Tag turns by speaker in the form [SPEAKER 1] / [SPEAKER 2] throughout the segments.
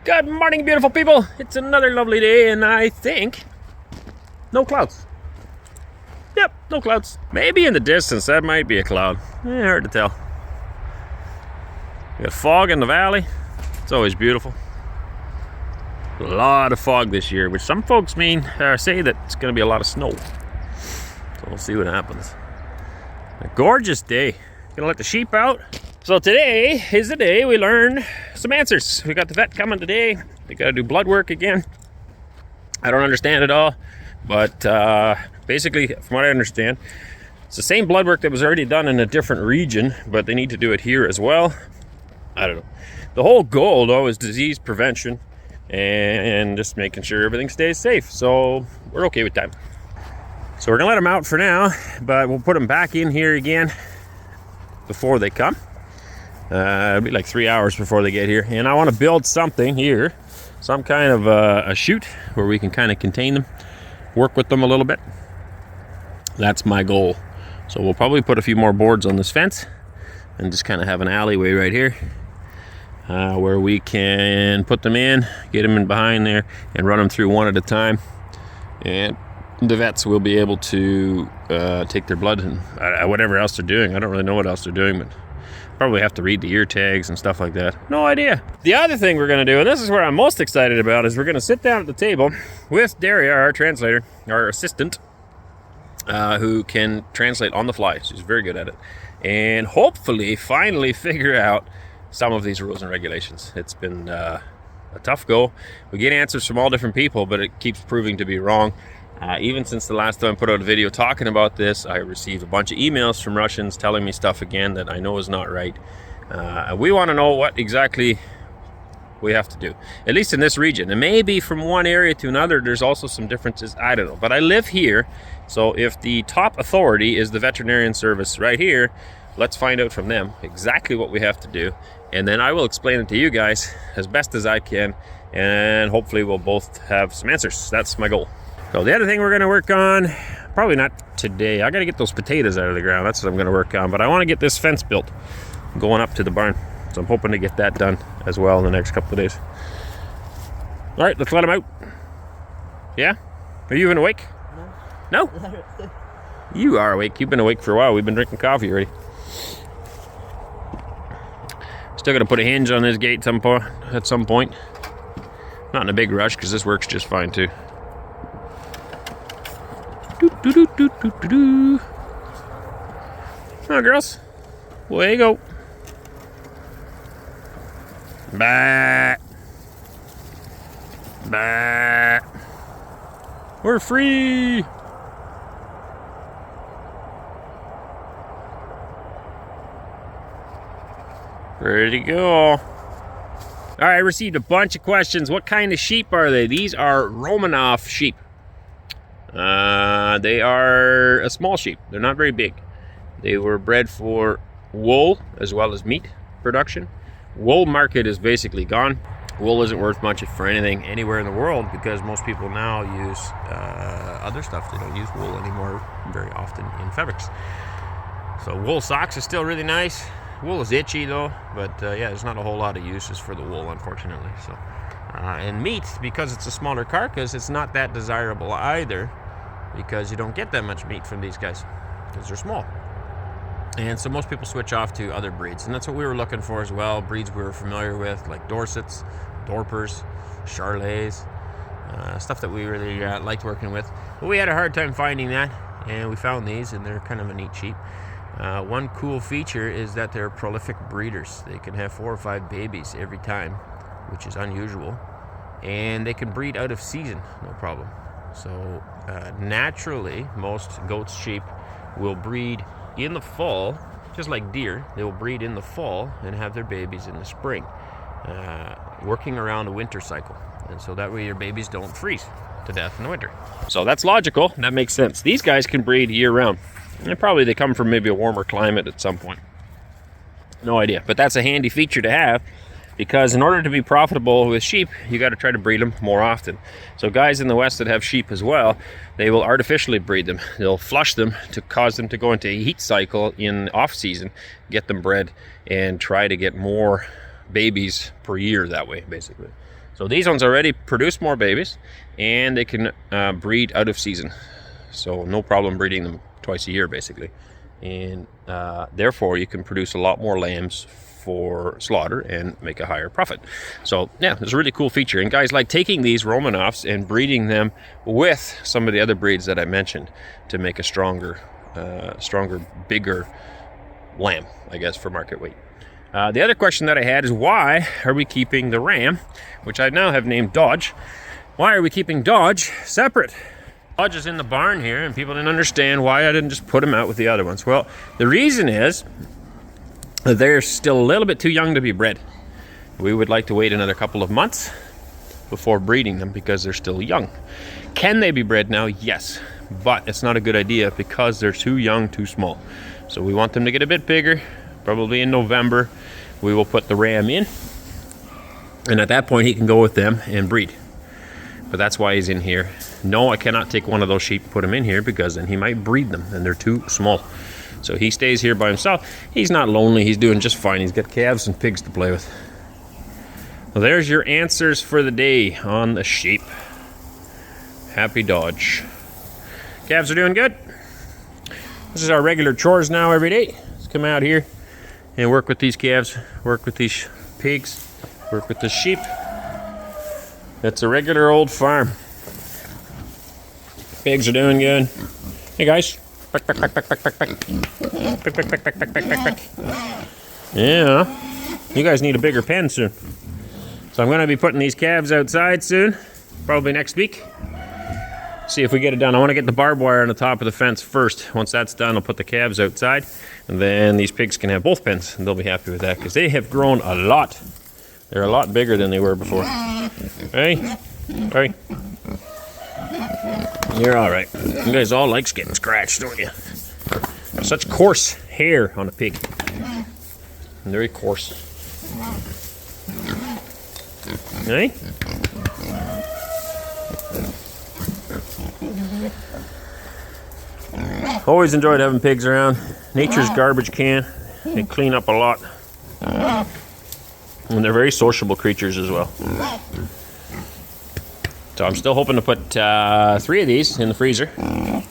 [SPEAKER 1] Good morning, beautiful people. It's another lovely day, and I think no clouds. Yep, no clouds. Maybe in the distance, that might be a cloud. Hard to tell. We got fog in the valley. It's always beautiful. A lot of fog this year, which some folks say that it's going to be a lot of snow. So we'll see what happens. A gorgeous day. Gonna let the sheep out. So today is the day we learn some answers. We got the vet coming today. We got to do blood work again. I don't understand it all, but basically, from what I understand, it's the same blood work that was already done in a different region, but they need to do it here as well. I don't know. The whole goal, though, is disease prevention and just making sure everything stays safe. So we're okay with that. So we're gonna let them out for now, but we'll put them back in here again before they come. It'll be like 3 hours before they get here, and I want to build something here, some kind of a chute where we can kind of contain them, work with them a little bit. That's my goal. So we'll probably put a few more boards on this fence and just kind of have an alleyway right here where we can put them in, get them in behind there, and run them through one at a time. And the vets will be able to take their blood and whatever else they're doing. I don't really know what else they're doing, but probably have to read the ear tags and stuff like that. No idea. The other thing we're going to do, and this is where I'm most excited about, is we're going to sit down at the table with Daria, our translator, our assistant, who can translate on the fly. She's very good at it. And hopefully, finally figure out some of these rules and regulations. It's been a tough go. We get answers from all different people, but it keeps proving to be wrong. Even since the last time I put out a video talking about this, I received a bunch of emails from Russians telling me stuff again that I know is not right. We want to know what exactly we have to do, at least in this region. And maybe from one area to another, there's also some differences. I don't know. But I live here, so if the top authority is the veterinarian service right here, let's find out from them exactly what we have to do. And then I will explain it to you guys as best as I can. And hopefully we'll both have some answers. That's my goal. So the other thing we're going to work on, probably not today. I got to get those potatoes out of the ground. That's what I'm going to work on. But I want to get this fence built going up to the barn. So I'm hoping to get that done as well in the next couple of days. All right, let's let them out. Yeah? Are you even awake? No? No? You are awake. You've been awake for a while. We've been drinking coffee already. Still got to put a hinge on this gate at some point. Not in a big rush because this works just fine too. Come on, girls. Away you go. Bah. Bah. We're free. Ready to go. All right, I received a bunch of questions. What kind of sheep are they? These are Romanov sheep. They are a small sheep. They're not very big. They were bred for wool as well as meat production. Wool market is basically gone. Wool isn't worth much for anything anywhere in the world because most people now use other stuff. They don't use wool anymore very often in fabrics. So wool socks is still really nice. Wool is itchy though, but yeah, there's not a whole lot of uses for the wool, unfortunately. So, and meat, because it's a smaller carcass, it's not that desirable either, because you don't get that much meat from these guys because they're small. And so most people switch off to other breeds, and that's what we were looking for as well. Breeds we were familiar with, like Dorsets, Dorpers, Charolais, stuff that we really liked working with. But we had a hard time finding that, and we found these, and they're kind of a neat sheep. One cool feature is that they're prolific breeders. They can have 4 or 5 babies every time, which is unusual. And they can breed out of season, no problem. So naturally, most goats, sheep will breed in the fall, just like deer. They will breed in the fall and have their babies in the spring, working around a winter cycle. And so that way your babies don't freeze to death in the winter. So that's logical. That makes sense. These guys can breed year-round. And probably they come from maybe a warmer climate at some point. No idea. But that's a handy feature to have, because in order to be profitable with sheep, you got to try to breed them more often. So guys in the West that have sheep as well, they will artificially breed them. They'll flush them to cause them to go into a heat cycle in off-season, get them bred, and try to get more babies per year that way, basically. So these ones already produce more babies, and they can breed out of season. So no problem breeding them twice a year, basically. And therefore, you can produce a lot more lambs for slaughter and make a higher profit. So yeah, it's a really cool feature. And guys like taking these Romanovs and breeding them with some of the other breeds that I mentioned to make a stronger, bigger lamb, I guess, for market weight. The other question that I had is, why are we keeping the ram, which I now have named Dodge? Why are we keeping Dodge separate? Dodge is in the barn here, and people didn't understand why I didn't just put him out with the other ones. Well, the reason is that they're still a little bit too young to be bred. We would like to wait another couple of months before breeding them because they're still young. Can they be bred now? Yes, but it's not a good idea because they're too young, too small. So we want them to get a bit bigger. Probably in November, we will put the ram in, and at that point he can go with them and breed. But that's why he's in here. No, I cannot take one of those sheep and put him in here because then he might breed them and they're too small. So he stays here by himself. He's not lonely, he's doing just fine. He's got calves and pigs to play with. Well, there's your answers for the day on the sheep. Happy Dodge. Calves are doing good. This is our regular chores now every day. Let's come out here and work with these calves, work with these pigs, work with the sheep. It's a regular old farm. Pigs are doing good. Hey guys. Yeah. You guys need a bigger pen soon. So I'm going to be putting these calves outside soon, probably next week. See if we get it done. I want to get the barbed wire on the top of the fence first. Once that's done, I'll put the calves outside, and then these pigs can have both pens, and they'll be happy with that because they have grown a lot. They're a lot bigger than they were before. Hey, hey, you're all right. You guys all like getting scratched, don't you? Such coarse hair on a pig. Very coarse. Hey. Always enjoyed having pigs around. Nature's garbage can. They clean up a lot. And they're very sociable creatures as well. So I'm still hoping to put 3 of these in the freezer. And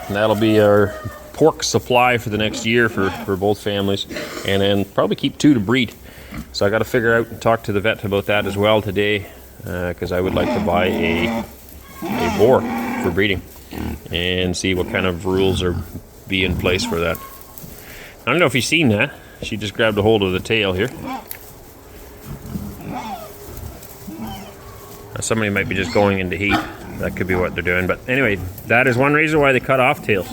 [SPEAKER 1] that'll be our pork supply for the next year for both families. And then probably keep 2 to breed. So I got to figure out and talk to the vet about that as well today. Because I would like to buy a boar for breeding. And see what kind of rules are be in place for that. I don't know if you've seen that. She just grabbed a hold of the tail here. Somebody might be just going into heat. That could be what they're doing. But anyway, that is one reason why they cut off tails.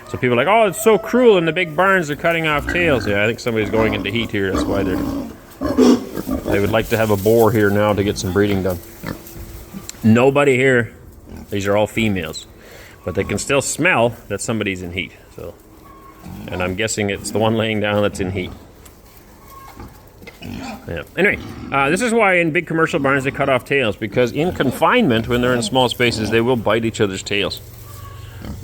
[SPEAKER 1] So people are like, oh, it's so cruel in the big barns they're cutting off tails. Yeah, I think somebody's going into heat here. That's why they would like to have a boar here now to get some breeding done. Nobody here. These are all females. But they can still smell that somebody's in heat. So, and I'm guessing it's the one laying down that's in heat. Yeah. Anyway, this is why in big commercial barns they cut off tails, because in confinement, when they're in small spaces, they will bite each other's tails.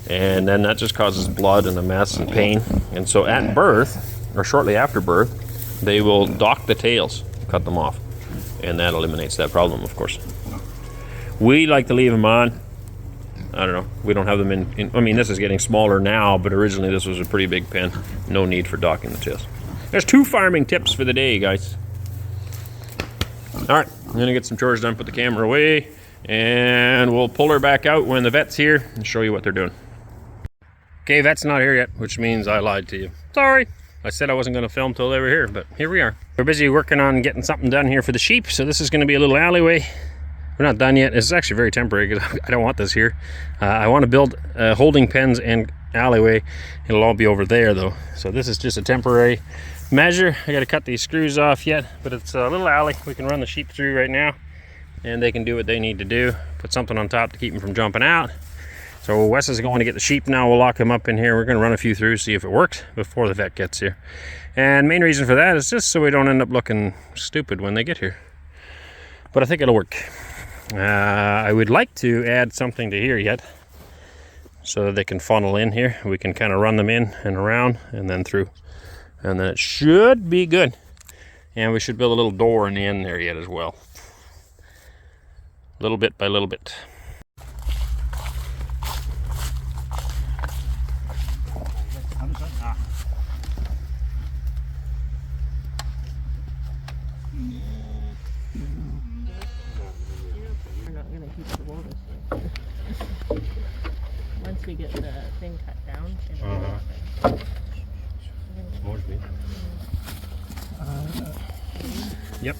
[SPEAKER 1] And then that just causes blood and a mess and pain. And so at birth, or shortly after birth, they will dock the tails, cut them off. And that eliminates that problem, of course. We like to leave them on. I don't know. We don't have them in. I mean, this is getting smaller now, but originally this was a pretty big pen. No need for docking the tails. There's 2 farming tips for the day, guys. All right, I'm going to get some chores done, put the camera away, and we'll pull her back out when the vet's here and show you what they're doing. Okay, vet's not here yet, which means I lied to you. Sorry. I said I wasn't going to film till they were here, but here we are. We're busy working on getting something done here for the sheep, so this is going to be a little alleyway. We're not done yet. It's actually very temporary because I don't want this here. I want to build holding pens and alleyway. It'll all be over there though. So this is just a temporary measure. I got to cut these screws off yet, but it's a little alley we can run the sheep through right now, and they can do what they need to do. Put something on top to keep them from jumping out. So Wes is going to get the sheep now. We'll lock him up in here. We're going to run a few through, see if it works before the vet gets here. And main reason for that is just so we don't end up looking stupid when they get here. But I think it'll work. I would like to add something to here yet so that they can funnel in here. We can kind of run them in and around and then through, and then it should be good. And we should build a little door in the end there yet as well. Little bit by little bit.
[SPEAKER 2] We're not gonna keep the water. Once we get the thing cut down,
[SPEAKER 1] Yep.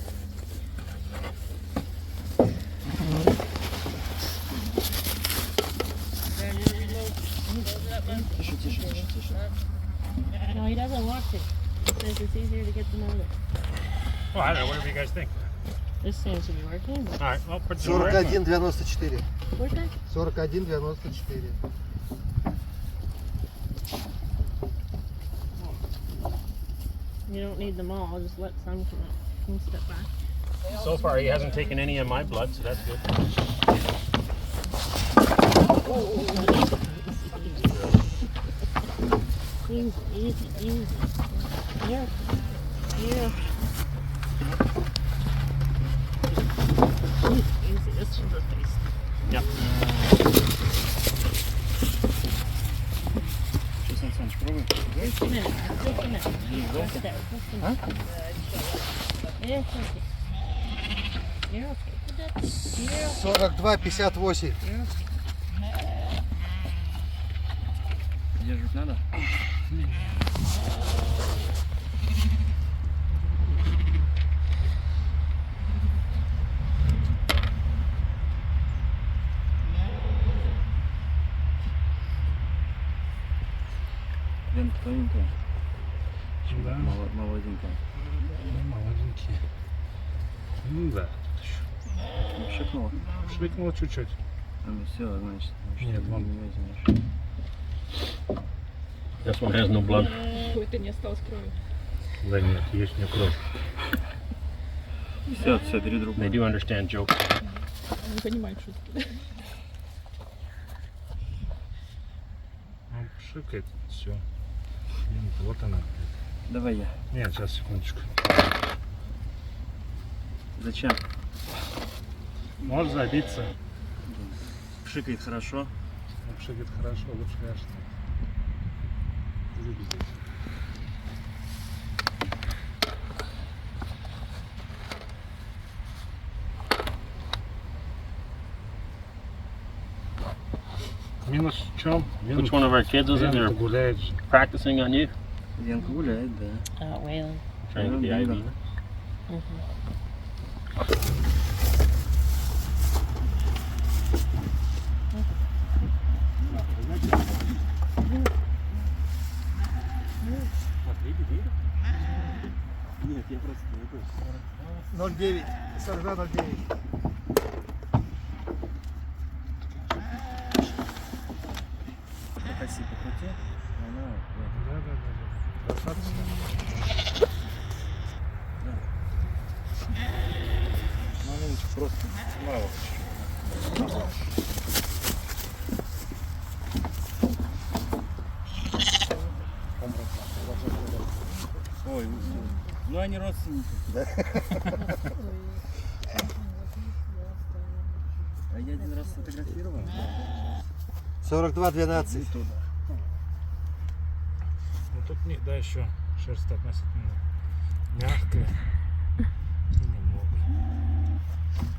[SPEAKER 2] No, he doesn't want to. He says it's easier to get them out of.
[SPEAKER 1] Well, I don't know. Whatever you guys think.
[SPEAKER 2] This seems to be working.
[SPEAKER 1] All right. Well, put
[SPEAKER 3] 41,94.
[SPEAKER 2] Where's that?
[SPEAKER 3] 41,94.
[SPEAKER 2] You don't need them all. Just let some come out. One step back.
[SPEAKER 1] So far, he hasn't taken any of my blood, so that's good.
[SPEAKER 2] Easy, easy, easy. Yeah. Yeah. Easy. This one's a face.
[SPEAKER 1] Yep.
[SPEAKER 2] Just a minute. Just a minute. Just a minute. Yeah, it's okay. You're okay. You're okay.
[SPEAKER 3] 42,58.
[SPEAKER 2] You're okay.
[SPEAKER 4] Держать надо? Вен тоненькая.
[SPEAKER 1] Да.
[SPEAKER 4] Молоденькая.
[SPEAKER 1] Молоденькие. Ну да.
[SPEAKER 4] Шикнула.
[SPEAKER 1] Швыкнуло чуть-чуть.
[SPEAKER 4] Ну все, значит.
[SPEAKER 1] Нет, вон.
[SPEAKER 4] Не возьмешь.
[SPEAKER 1] This one has no blood.
[SPEAKER 2] Какой-то не осталось крови.
[SPEAKER 1] Да нет, есть у нее кровь.
[SPEAKER 4] Все, все, бери другую.
[SPEAKER 1] They do understand jokes.
[SPEAKER 2] Не понимаю шутки.
[SPEAKER 1] Он шикает, все. Вот она.
[SPEAKER 4] Давай я.
[SPEAKER 1] Нет, сейчас, секундочку.
[SPEAKER 4] Зачем?
[SPEAKER 1] Можешь забиться.
[SPEAKER 4] Пшикает хорошо.
[SPEAKER 1] Шикает хорошо, лучше, конечно. Люби здесь. Минус в чем? Which one of our kids is it? They're
[SPEAKER 3] гуляет.
[SPEAKER 1] practicing on you?
[SPEAKER 4] Венка гуляет, да.
[SPEAKER 2] Whaling.
[SPEAKER 1] Trying to get the IV.
[SPEAKER 4] Нет, я просто...
[SPEAKER 3] 0,9. 42,09.
[SPEAKER 4] Оси покрути. Она...
[SPEAKER 3] Да. Достаточно.
[SPEAKER 4] Маленечко, просто мало. Ой, ну они родственники. Да. А я один раз сфотографировал.
[SPEAKER 3] 42,12.
[SPEAKER 4] Туда.
[SPEAKER 1] Ну тут не, да, еще шерсть относительно мягкая. Немного.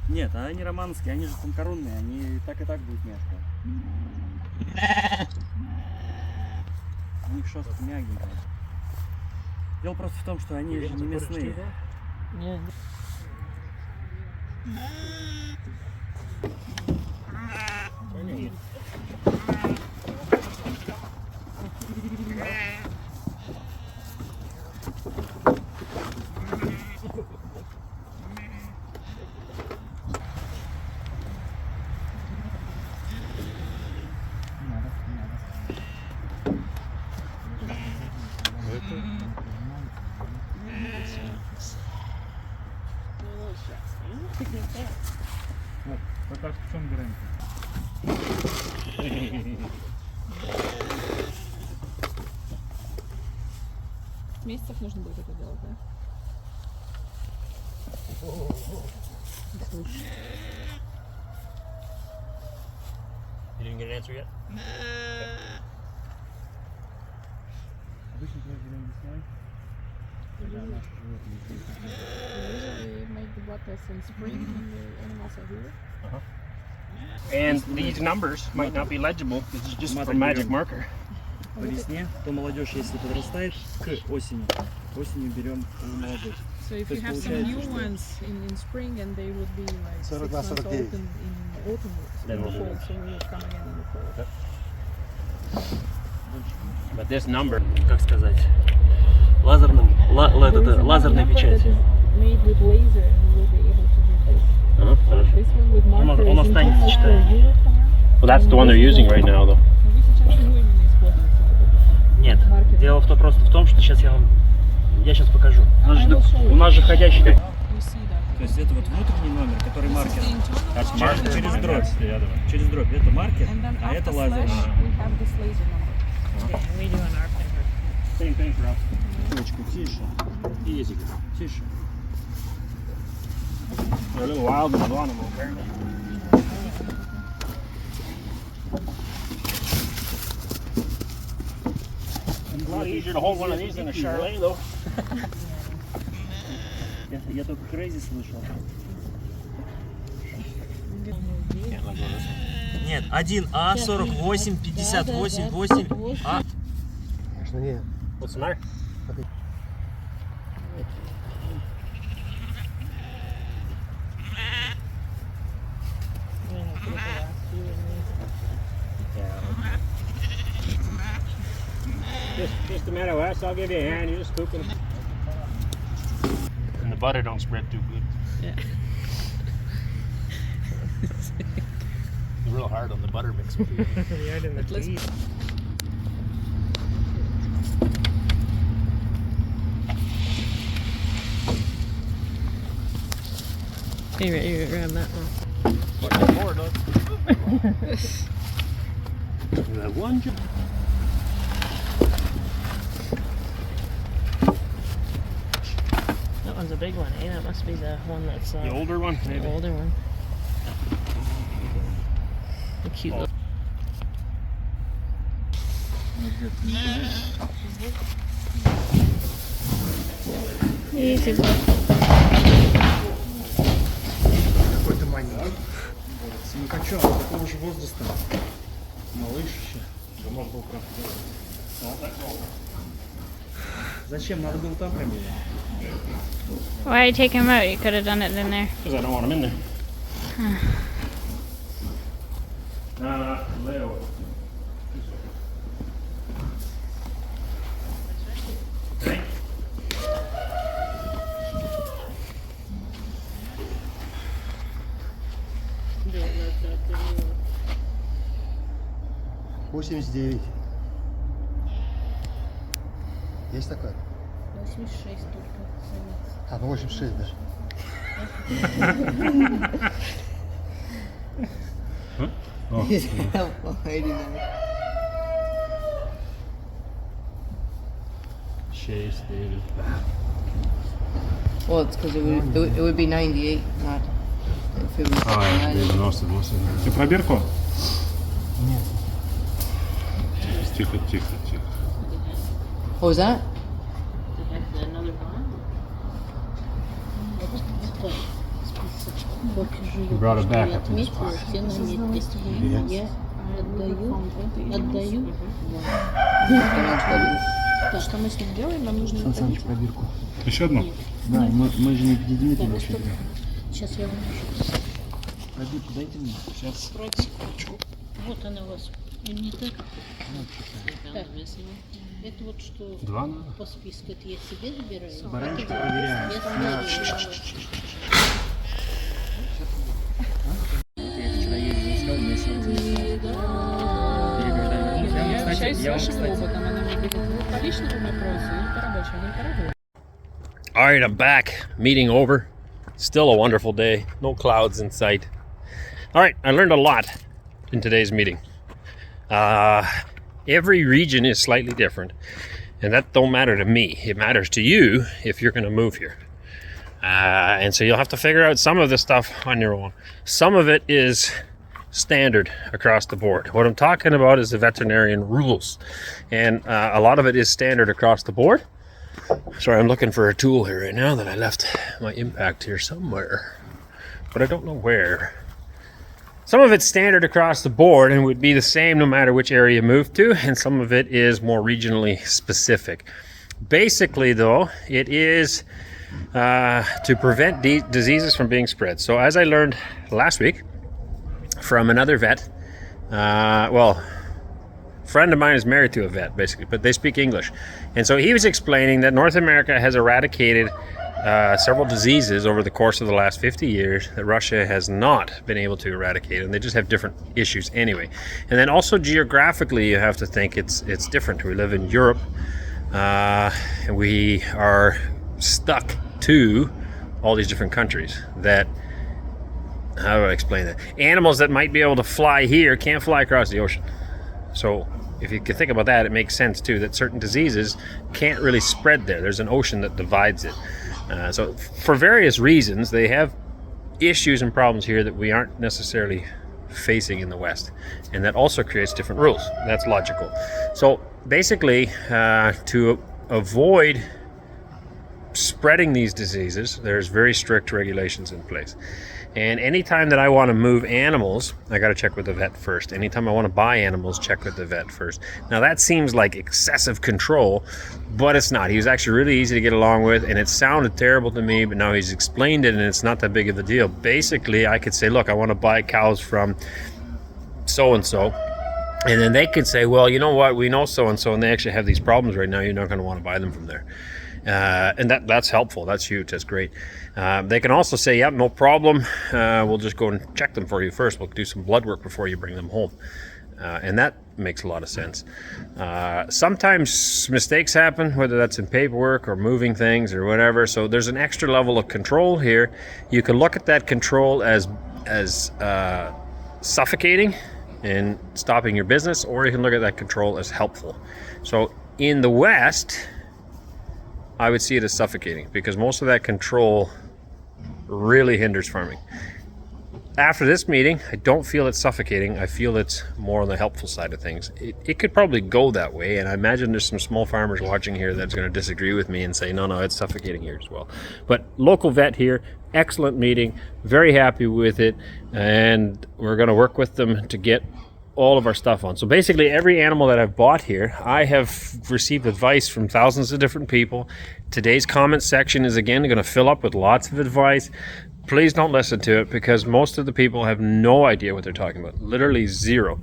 [SPEAKER 4] Нет, а они романские, они же тонкорунные, они и так будет мягко. У них шерстка мягенькая. Дело просто в том, что они же не мясные.
[SPEAKER 2] Yeah.
[SPEAKER 1] Вот так в чем гарантия?
[SPEAKER 5] Месяцев нужно будет это делать, да?
[SPEAKER 1] You didn't get an answer yet?
[SPEAKER 4] Обычно твой берем весной. Когда наши животные здесь.
[SPEAKER 2] Usually make the blood test in spring when the animals are here.
[SPEAKER 1] And these numbers might not be legible. This is just a magic marker.
[SPEAKER 4] По весне, то молодежь, если подрастает, к осени. Осенью берем молодежь.
[SPEAKER 2] So if
[SPEAKER 4] То
[SPEAKER 2] you
[SPEAKER 4] есть
[SPEAKER 2] have some
[SPEAKER 4] получается,
[SPEAKER 2] new
[SPEAKER 4] что-
[SPEAKER 2] ones in spring and they would be like 6
[SPEAKER 3] 42,
[SPEAKER 2] months old
[SPEAKER 3] 49.
[SPEAKER 2] in autumn,
[SPEAKER 1] Then
[SPEAKER 2] in the
[SPEAKER 1] we'll do
[SPEAKER 2] fall,
[SPEAKER 1] this.
[SPEAKER 2] so we will come again in the fall.
[SPEAKER 1] But this number,
[SPEAKER 4] Как сказать? Лазерным, лазерной
[SPEAKER 2] That
[SPEAKER 4] печатью.
[SPEAKER 2] is made with laser and we will be able to replace.
[SPEAKER 1] хорошо.
[SPEAKER 2] This one with marker
[SPEAKER 4] он
[SPEAKER 2] is
[SPEAKER 4] останется
[SPEAKER 2] internal
[SPEAKER 4] читать.
[SPEAKER 2] for your farm.
[SPEAKER 1] Well, that's the one they're using right now, though.
[SPEAKER 2] Но вы сейчас не именно используете вот
[SPEAKER 4] Нет,
[SPEAKER 2] Маркер.
[SPEAKER 4] дело просто в том, что сейчас я сейчас покажу. У нас же ходящий.
[SPEAKER 2] You see that.
[SPEAKER 4] То есть это вот внутренний номер, который маркер.
[SPEAKER 2] The internal
[SPEAKER 1] That's
[SPEAKER 2] one,
[SPEAKER 1] marker.
[SPEAKER 4] Через
[SPEAKER 1] and
[SPEAKER 4] дробь.
[SPEAKER 1] that's the other one.
[SPEAKER 4] Через дробь. Это маркер,
[SPEAKER 2] and then
[SPEAKER 4] а это
[SPEAKER 2] after
[SPEAKER 4] лазер.
[SPEAKER 2] slash, we have this laser number. Yeah, we do on our finger.
[SPEAKER 1] Same thing for us.
[SPEAKER 4] Точку, тише.
[SPEAKER 1] Easy.
[SPEAKER 4] Тише.
[SPEAKER 1] They're a little wild in the animal, apparently. It's a lot easier to hold one of these than a Charlet, though.
[SPEAKER 4] Я только crazy слышал.
[SPEAKER 1] Can't let go of this one.
[SPEAKER 4] Нет, 1А 48 58 8А.
[SPEAKER 3] Конечно, нет.
[SPEAKER 1] What's the matter? Just a minute, Wes. I'll give you a hand. You just scoop them. And the butter don't spread too good.
[SPEAKER 2] Yeah.
[SPEAKER 1] It's real hard on the butter mix.
[SPEAKER 2] At least here, you grab that one.
[SPEAKER 1] That one.
[SPEAKER 2] That one's a big one, eh? That must be the one that's
[SPEAKER 1] The older one,
[SPEAKER 2] the
[SPEAKER 1] maybe.
[SPEAKER 2] older one. The cute little. Easy boy.
[SPEAKER 3] Какой-то маленький.
[SPEAKER 4] Смыкачок такого же возраста. Малыш еще. Да может был прав. Зачем? Надо было там промерить.
[SPEAKER 5] Why are you taking him out? You could have done it in there.
[SPEAKER 1] Because I don't want them in there. No, Leo.
[SPEAKER 3] — 89. Есть такое?
[SPEAKER 2] 86 только.
[SPEAKER 3] А, ну 86, да.
[SPEAKER 1] Chase, David.
[SPEAKER 6] Well, it's because it would be 98, not if it was 90.
[SPEAKER 1] Ты пробирку?
[SPEAKER 3] Нет.
[SPEAKER 1] Тихо, тихо, тихо.
[SPEAKER 6] What was that?
[SPEAKER 1] You brought it back up to this
[SPEAKER 7] Отметила
[SPEAKER 1] spot.
[SPEAKER 7] все наметки. Я отдаю.
[SPEAKER 2] Так, что мы с ним делаем? Нам нужно
[SPEAKER 4] Сан Саныч, пробирку.
[SPEAKER 1] Еще одну?
[SPEAKER 4] Да, мы же не пятидневный
[SPEAKER 7] Потому
[SPEAKER 4] вообще
[SPEAKER 7] что
[SPEAKER 4] берем.
[SPEAKER 7] сейчас я выношу.
[SPEAKER 4] Пробирку дайте мне.
[SPEAKER 1] Сейчас.
[SPEAKER 7] Вот она у вас. И не так. Так. Это вот что
[SPEAKER 1] Два надо?
[SPEAKER 7] по списку. Это я себе забираю.
[SPEAKER 4] Баранчик проверяем.
[SPEAKER 7] Я смотрю.
[SPEAKER 4] Я вчера ездил, искал, у меня сердце. Переговорю.
[SPEAKER 2] Общаюсь с
[SPEAKER 4] Я вам,
[SPEAKER 2] вашим
[SPEAKER 4] кстати,
[SPEAKER 2] опытом, она мне говорит, ну, по личному вопросу или по рабочему, или по работе.
[SPEAKER 1] All right, I'm back. Meeting over. Still a wonderful day. No clouds in sight. All right, I learned a lot in today's meeting. Every region is slightly different, and that don't matter to me. It matters to you if you're going to move here. And so you'll have to figure out some of this stuff on your own. Some of it is standard across the board. What I'm talking about is the veterinarian rules, and a lot of it is standard across the board. Sorry, I'm looking for a tool here right now that I left my impact here somewhere, but I don't know where. Some of it's standard across the board and would be the same no matter which area you move to, and some of it is more regionally specific. Basically though, it is to prevent diseases from being spread. So as I learned last week from another vet, well, a friend of mine is married to a vet basically, but they speak English. And so he was explaining that North America has eradicated several diseases over the course of the last 50 years that Russia has not been able to eradicate, and they just have different issues anyway. And then also geographically, you have to think it's different. We live in Europe, and we are stuck to all these different countries that, how do I explain that? Animals that might be able to fly here can't fly across the ocean. So if you can think about that, it makes sense too that certain diseases can't really spread there. There's an ocean that divides it. So for various reasons, they have issues and problems here that we aren't necessarily facing in the West. And that also creates different rules. That's logical. So basically, to avoid spreading these diseases, there's very strict regulations in place. And anytime that I want to move animals, I got to check with the vet first. Anytime I want to buy animals, check with the vet first. Now that seems like excessive control, but it's not. He was actually really easy to get along with, and it sounded terrible to me, but now he's explained it and it's not that big of a deal. Basically, I could say, look, I want to buy cows from so-and-so. And then they could say, well, you know what, we know so-and-so and they actually have these problems right now. You're not going to want to buy them from there. And that's helpful. That's huge. That's great. They can also say, yep, no problem. We'll just go and check them for you first. We'll do some blood work before you bring them home. And that makes a lot of sense. Sometimes mistakes happen, whether that's in paperwork or moving things or whatever. So there's an extra level of control here. You can look at that control as suffocating and stopping your business, or you can look at that control as helpful. So in the West, I would see it as suffocating because most of that control really hinders farming. After this meeting, I don't feel it's suffocating. I feel it's more on the helpful side of things. It could probably go that way, and I imagine there's some small farmers watching here that's going to disagree with me and say, no, it's suffocating here as well. But local vet here, excellent meeting, very happy with it, and we're going to work with them to get all of our stuff on. So basically every animal that I've bought here, I have received advice from thousands of different people. Today's comment section is again going to fill up with lots of advice. Please don't listen to it because most of the people have no idea what they're talking about. Literally zero.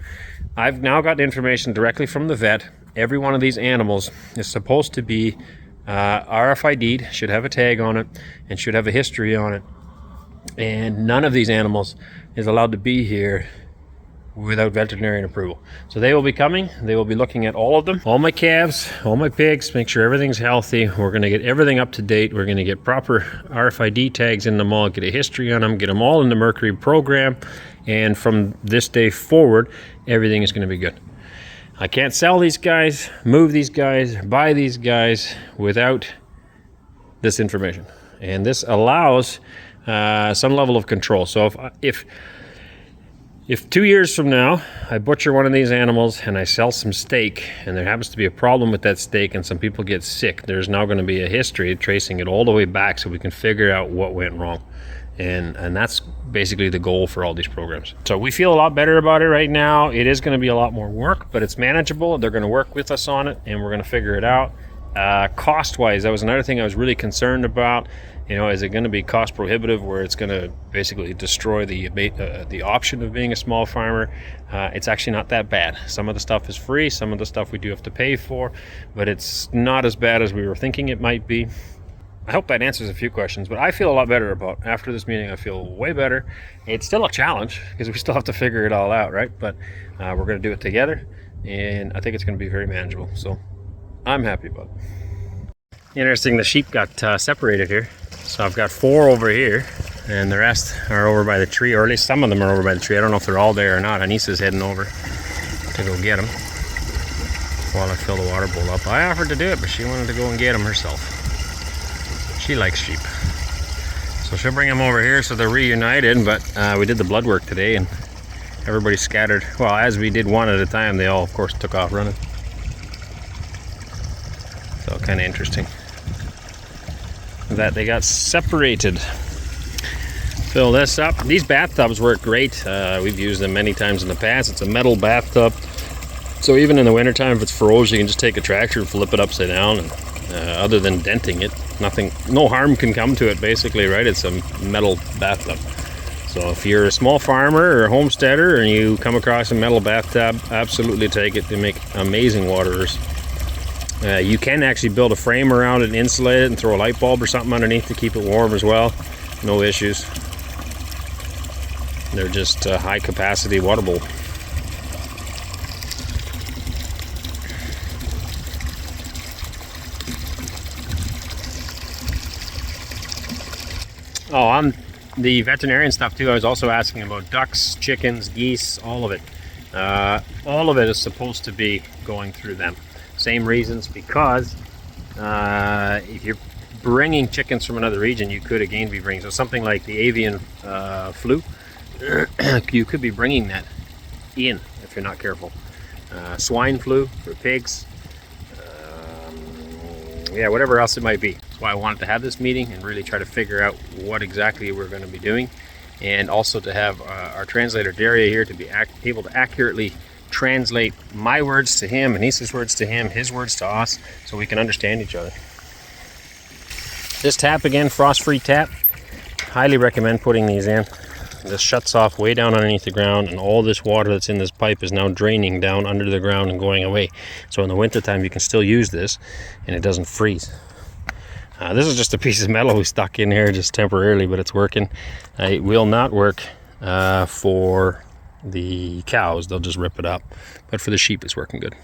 [SPEAKER 1] I've now got information directly from the vet. Every one of these animals is supposed to be RFID'd, should have a tag on it, and should have a history on it. And none of these animals is allowed to be here without veterinarian approval. So they will be coming, they will be looking at all of them, all my calves, all my pigs, make sure everything's healthy. We're going to get everything up to date. We're going to get proper RFID tags in them all, get a history on them, get them all in the Mercury program, and from this day forward, everything is going to be good. I can't sell these guys, move these guys, buy these guys without this information. And this allows some level of control. So if 2 years from now I butcher one of these animals and I sell some steak and there happens to be a problem with that steak and some people get sick, there's now going to be a history tracing it all the way back so we can figure out what went wrong. And that's basically the goal for all these programs. So we feel a lot better about it right now. It is going to be a lot more work, but it's manageable. They're going to work with us on it and we're going to figure it out. Cost-wise, that was another thing I was really concerned about. You know, is it going to be cost prohibitive where it's going to basically destroy the option of being a small farmer? It's actually not that bad. Some of the stuff is free, some of the stuff we do have to pay for, but it's not as bad as we were thinking it might be. I hope that answers a few questions, but I feel a lot better about after this meeting. I feel way better. It's still a challenge because we still have to figure it all out, right? But we're going to do it together, and I think it's going to be very manageable. So I'm happy about it. Interesting, the sheep got separated here. So I've got 4 over here, and the rest are over by the tree, or at least some of them are over by the tree. I don't know if they're all there or not. Anneesa's heading over to go get them while I fill the water bowl up. I offered to do it, but she wanted to go and get them herself. She likes sheep. So she'll bring them over here so they're reunited, but we did the blood work today and everybody scattered. Well, as we did one at a time, they all, of course, took off running. So kind of interesting that they got separated. Fill this up. These bathtubs work great. We've used them many times in the past. It's a metal bathtub. So even in the wintertime, if it's froze, you can just take a tractor and flip it upside down. And other than denting it, no harm can come to it basically, right? It's a metal bathtub. So if you're a small farmer or a homesteader and you come across a metal bathtub, absolutely take it. They make amazing waterers. You can actually build a frame around it and insulate it and throw a light bulb or something underneath to keep it warm as well. No issues. They're just a high capacity water bowl. Oh, on the veterinarian stuff too, I was also asking about ducks, chickens, geese, all of it. All of it is supposed to be going through them. Same reasons, because if you're bringing chickens from another region, you could again be bringing, so something like the avian flu, you could be bringing that in if you're not careful. Swine flu for pigs, yeah, whatever else it might be. That's why I wanted to have this meeting and really try to figure out what exactly we're going to be doing, and also to have our translator Daria here to be able to accurately translate my words to him, Anneesa's words to him, his words to us, so we can understand each other. This tap again, frost-free tap. Highly recommend putting these in. This shuts off way down underneath the ground, and all this water that's in this pipe is now draining down under the ground and going away. So in the wintertime you can still use this and it doesn't freeze. This is just a piece of metal we stuck in here just temporarily, but it's working. It will not work for the cows, they'll just rip it up, but for the sheep it's working good.